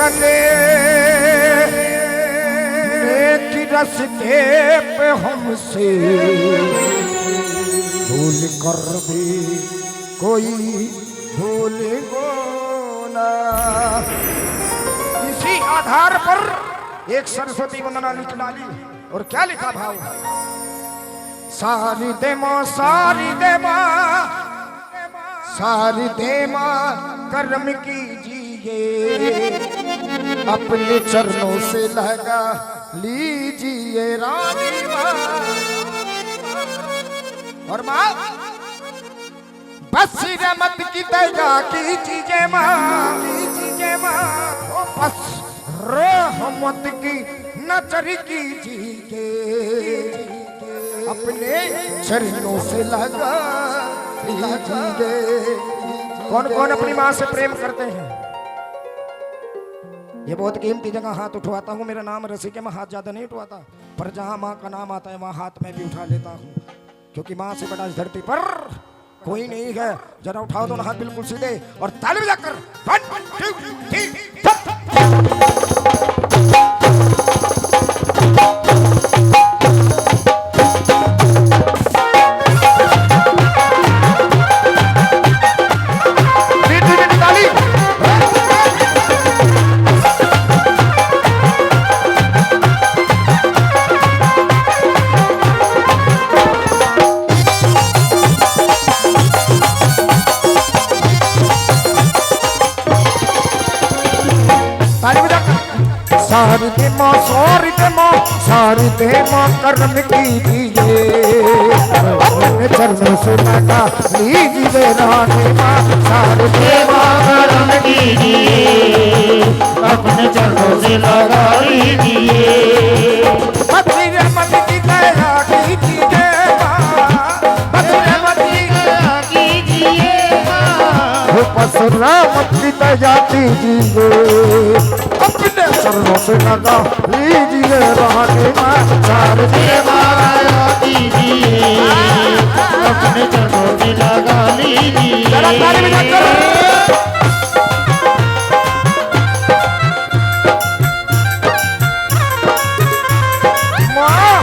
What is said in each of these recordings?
चले नेकी रास्ते पे हमसे भूल कर भी कोई भूल गो ना। इसी आधार पर एक सरस्वती वंदना लिख डाली और क्या लिखा भाव, सारी दे मां सारी दे मां सारी दे मां कर्म कीजिए, अपने चरणों से लगा लीजिए रानी मां। और मां बस रहमत की दया कीजिए मां, कीजिए मां, बस रहमत की नजर कीजिए, अपने चरणों से लगा लीजिए। कौन कौन अपनी मां से प्रेम करते हैं? ये बहुत कीमती जगह हाथ उठवाता हूँ, मेरा नाम रसिक है, मैं हाथ ज्यादा नहीं उठवाता, पर जहां मां का नाम आता है वहां हाथ में भी उठा लेता हूँ, क्योंकि मां से बड़ा इस धरती पर कोई नहीं है। जरा उठाओ दोनों हाथ बिल्कुल सीधे और ताली बजाकर 1 2 3 सारी दे मां सारी दे मां सारी दे मां कर्म कीजिए, अपने चरणों से लगा लीजिए रानी मां। सारी दे मां कर्म कीजिए, अपने चरणों से लगा लीजिए, अपनी रहमत की दया कीजिए मां, अपनी रहमत की दया कीजिए मां, बस रहमत की दया कीजिए, अपने चरणों से लगा लीजिए रानी मां। सारी दे मां कीजिए, अपने चरणों से लगा लीजिए। जरा ताली बजाकर मां,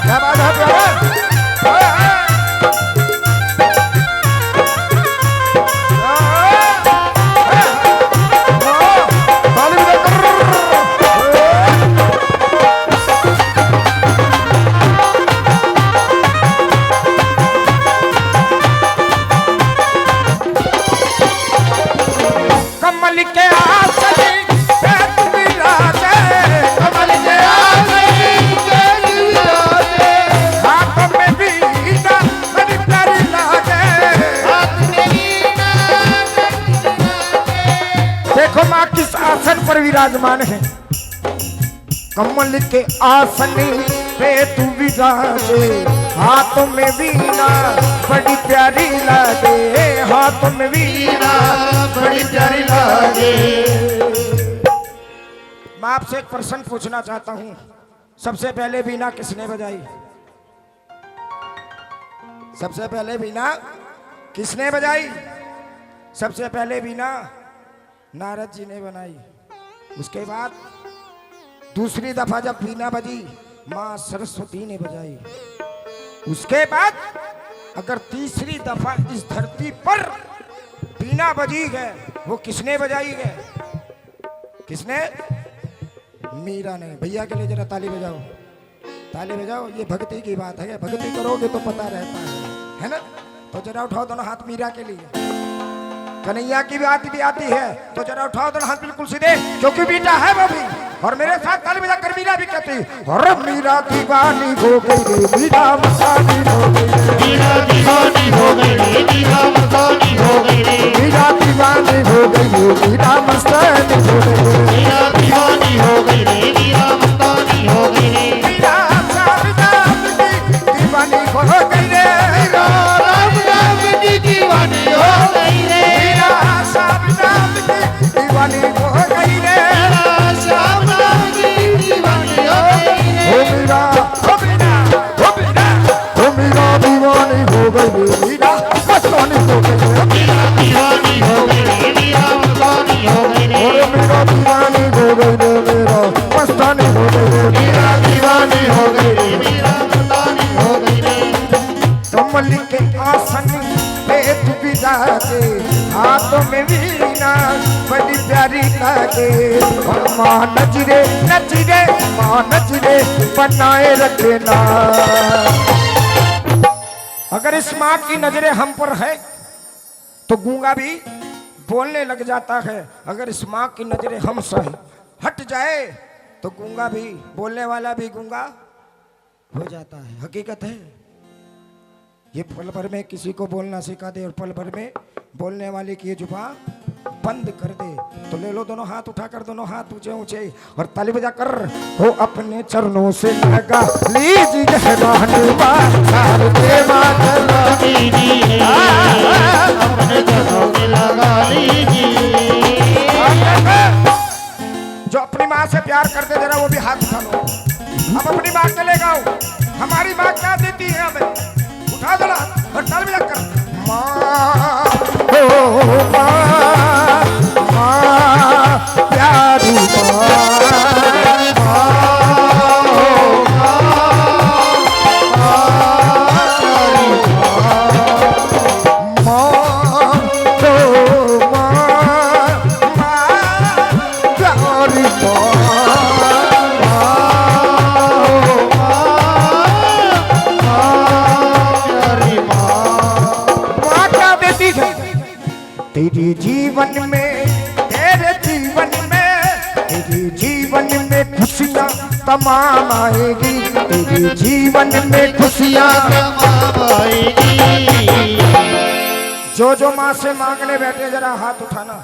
क्या बात है प्यारा। पर विराजमान है, कमल के आसन पे तू विराजे, हाथों में वीणा बड़ी प्यारी लागे, हाथों में वीणा बड़ी प्यारी लागे। मैं आपसे एक प्रश्न पूछना चाहता हूं, सबसे पहले वीणा किसने बजाई? सबसे पहले वीणा किसने बजाई? सबसे पहले वीणा नारद जी ने बनाई। उसके बाद दूसरी दफा जब वीणा बजी मां सरस्वती ने बजाई। उसके बाद अगर तीसरी दफा इस धरती पर वीणा बजी है वो किसने बजाई है? किसने? मीरा ने। भैया के लिए जरा ताली बजाओ, ताली बजाओ। ये भक्ति की बात है, भक्ति करोगे तो पता रहता है ना? तो जरा उठाओ दोनों हाथ मीरा के लिए। कन्हैया की बात भी आती है तो जरा उठाओ दोनों हाथ बिल्कुल सीधे, क्योंकि बेटा है वो भी। और मेरे साथ ताली बजाकर मीरा भी कहती, और मीरा दीवानी हो गई रे, मीरा मस्तानी हो गई रे, मीरा दीवानी हो गई रे, मीरा मस्तानी हो गई रे, मीरा दीवानी हो गई रे, मीरा मस्तानी हो गई रे, मीरा दीवानी हो गई रे, मीरा मस्तानी हो गई रे, मीरा सारदाम की दीवानी हो गई रे, मीरा राम नाम की दीवानी हो गई रे, मीरा सारदाम की दीवानी हो गई रे, मीरा मस्तानी हो गई रे, मीरा दीवानी हो गई रे, मीरा मस्तानी हो गई रे। मेरा दीवानी हो गई रे मेरा मस्तानी हो गई रे मेरा दीवानी हो गई रे मेरा मस्तानी हो गई रे कमल के आसन पे तू भी जाके हाथों में वीणा बड़ी प्यारी लागे और माँ नजरे बनाए रखना। अगर इस माँ की नजरें हम पर है तो गूंगा भी बोलने लग जाता है। अगर इस माँ की नजरें हमसे हट जाए तो गूंगा भी, बोलने वाला भी गूंगा हो जाता है। हकीकत है। ये पल भर में किसी को बोलना सिखा दे और पल भर में बोलने वाले की ये जुबान बंद कर दे तो ले लो दोनों हाथ उठाकर, दोनों हाथ ऊंचे ऊंचे और ताली बजा कर हो अपने चरणों से लगा लीजिए जो अपनी माँ से प्यार करते जरा वो भी हाथ उठा लो। अब अपनी माँ के ले गाओ। हमारी माँ क्या देती है हमें, उठा दो और ताली बजा कर माँ प्यारी तेरे जीवन में खुशियाँ तमाम आएगी, तेरे जीवन में खुशियाँ तमाम आएगी। जो माँ से मांगने बैठे जरा हाथ उठाना।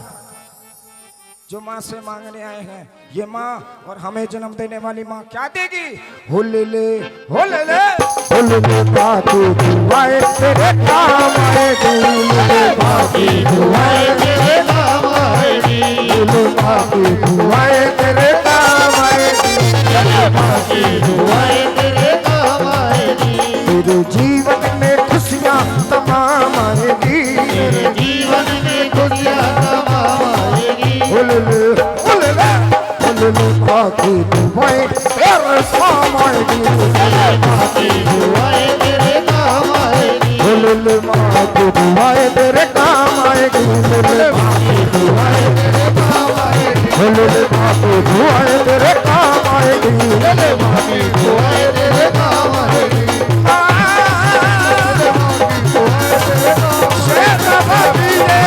जो माँ से मांगने आए हैं ये माँ और हमें जन्म देने वाली माँ क्या देगी। हो ले बाकी दुआएं तेरे काम आएगी, बाकी दुआएं तेरे काम आएगी, बाकी दुआएं तेरे काम आएगी, बाकी दुआएं तेरे काम आएगी। तेरे जीवन में खुशियाँ तमाम आएगी, तेरे जीवन में खुशियाँ तमाम आएगी। बाकी दुआएं तेरे काम आएगी, बाकी दुआएं तेरे काम आएगी, बाकी दुआएं तेरे काम आएगी, बाकी दुआएं तेरे काम आएगी, बाकी दुआएं तेरे काम आएगी, बाकी दुआएं तेरे काम आएगी। शेर बाबी रे